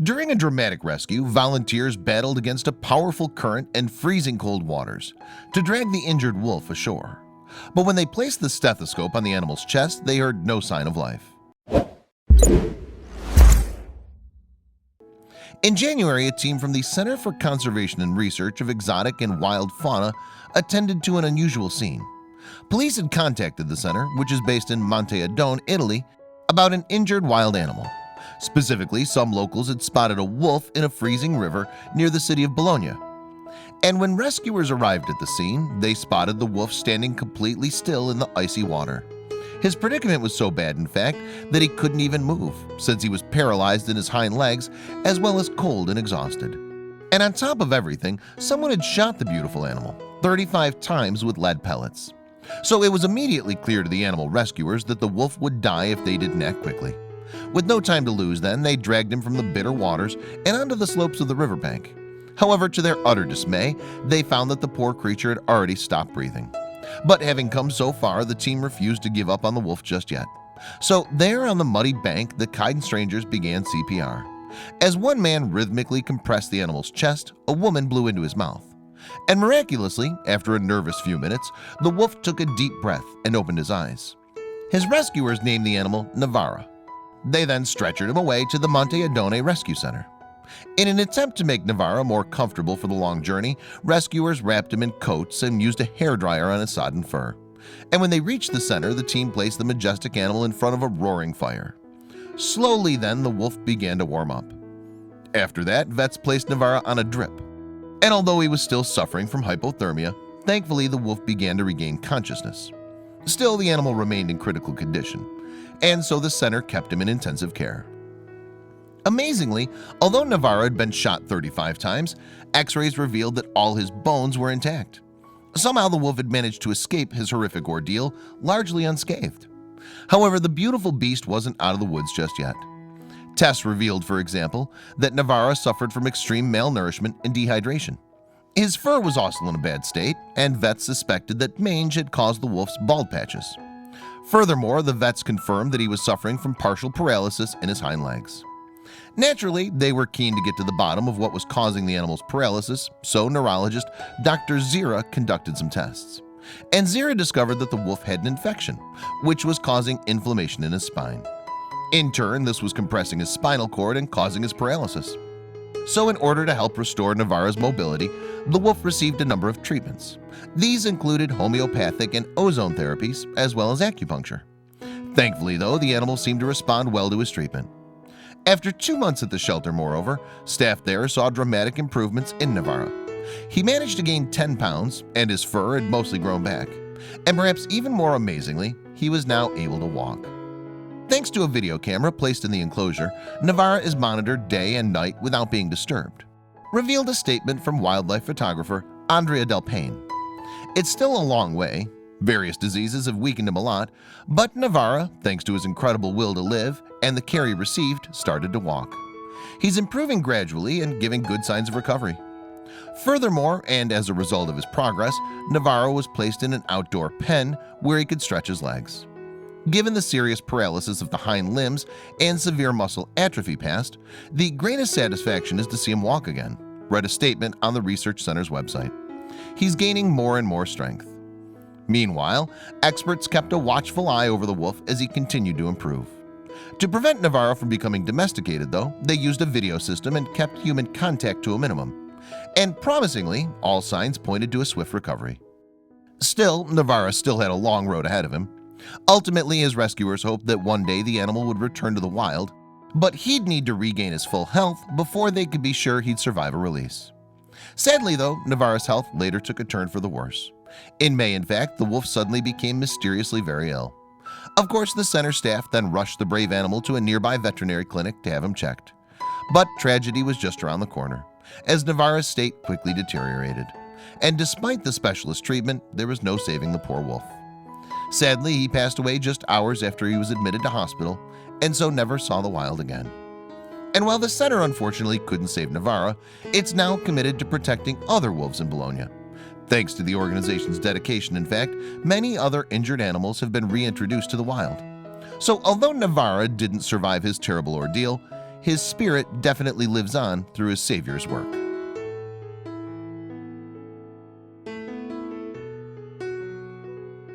During a dramatic rescue, volunteers battled against a powerful current and freezing cold waters to drag the injured wolf ashore. But when they placed the stethoscope on the animal's chest, they heard no sign of life. In January, a team from the Center for Conservation and Research of Exotic and Wild Fauna attended to an unusual scene. Police had contacted the center, which is based in Monte Adone, Italy, about an injured wild animal. Specifically, some locals had spotted a wolf in a freezing river near the city of Bologna. And when rescuers arrived at the scene, they spotted the wolf standing completely still in the icy water. His predicament was so bad, in fact, that he couldn't even move, since he was paralyzed in his hind legs as well as cold and exhausted. And on top of everything, someone had shot the beautiful animal 35 times with lead pellets. So it was immediately clear to the animal rescuers that the wolf would die if they didn't act quickly. With no time to lose then, they dragged him from the bitter waters and onto the slopes of the riverbank. However, to their utter dismay, they found that the poor creature had already stopped breathing. But having come so far, the team refused to give up on the wolf just yet. So there on the muddy bank, the kind strangers began CPR. As one man rhythmically compressed the animal's chest, a woman blew into his mouth. And miraculously, after a nervous few minutes, the wolf took a deep breath and opened his eyes. His rescuers named the animal Navara. They then stretchered him away to the Monte Adone Rescue Center. In an attempt to make Navara more comfortable for the long journey, rescuers wrapped him in coats and used a hairdryer on his sodden fur. And when they reached the center, the team placed the majestic animal in front of a roaring fire. Slowly then, the wolf began to warm up. After that, vets placed Navara on a drip. And although he was still suffering from hypothermia, thankfully the wolf began to regain consciousness. Still, the animal remained in critical condition, and so the center kept him in intensive care. Amazingly, although Navara had been shot 35 times, X-rays revealed that all his bones were intact. Somehow the wolf had managed to escape his horrific ordeal, largely unscathed. However, the beautiful beast wasn't out of the woods just yet. Tests revealed, for example, that Navara suffered from extreme malnourishment and dehydration. His fur was also in a bad state, and vets suspected that mange had caused the wolf's bald patches. Furthermore, the vets confirmed that he was suffering from partial paralysis in his hind legs. Naturally, they were keen to get to the bottom of what was causing the animal's paralysis, so neurologist Dr. Zira conducted some tests. And Zira discovered that the wolf had an infection, which was causing inflammation in his spine. In turn, this was compressing his spinal cord and causing his paralysis. So in order to help restore Navara's mobility, the wolf received a number of treatments. These included homeopathic and ozone therapies, as well as acupuncture. Thankfully, though, the animal seemed to respond well to his treatment. After 2 months at the shelter, moreover, staff there saw dramatic improvements in Navara. He managed to gain 10 pounds, and his fur had mostly grown back. And perhaps even more amazingly, he was now able to walk. Thanks to a video camera placed in the enclosure, Navara is monitored day and night without being disturbed, revealed a statement from wildlife photographer Andrea Del Paine. It's still a long way. Various diseases have weakened him a lot, but Navara, thanks to his incredible will to live and the care he received, started to walk. He's improving gradually and giving good signs of recovery. Furthermore, and as a result of his progress, Navara was placed in an outdoor pen where he could stretch his legs. Given the serious paralysis of the hind limbs and severe muscle atrophy past, the greatest satisfaction is to see him walk again, read a statement on the research center's website. He's gaining more and more strength. Meanwhile, experts kept a watchful eye over the wolf as he continued to improve. To prevent Navara from becoming domesticated, though, they used a video system and kept human contact to a minimum. And promisingly, all signs pointed to a swift recovery. Still, Navara still had a long road ahead of him. Ultimately, his rescuers hoped that one day the animal would return to the wild, but he'd need to regain his full health before they could be sure he'd survive a release. Sadly, though, Navara's health later took a turn for the worse. In May, in fact, the wolf suddenly became mysteriously very ill. Of course, the center staff then rushed the brave animal to a nearby veterinary clinic to have him checked. But tragedy was just around the corner, as Navara's state quickly deteriorated. And despite the specialist treatment, there was no saving the poor wolf. Sadly, he passed away just hours after he was admitted to hospital, and so never saw the wild again. And while the center unfortunately couldn't save Navara, it's now committed to protecting other wolves in Bologna. Thanks to the organization's dedication, in fact, many other injured animals have been reintroduced to the wild. So although Navara didn't survive his terrible ordeal, his spirit definitely lives on through his Savior's work.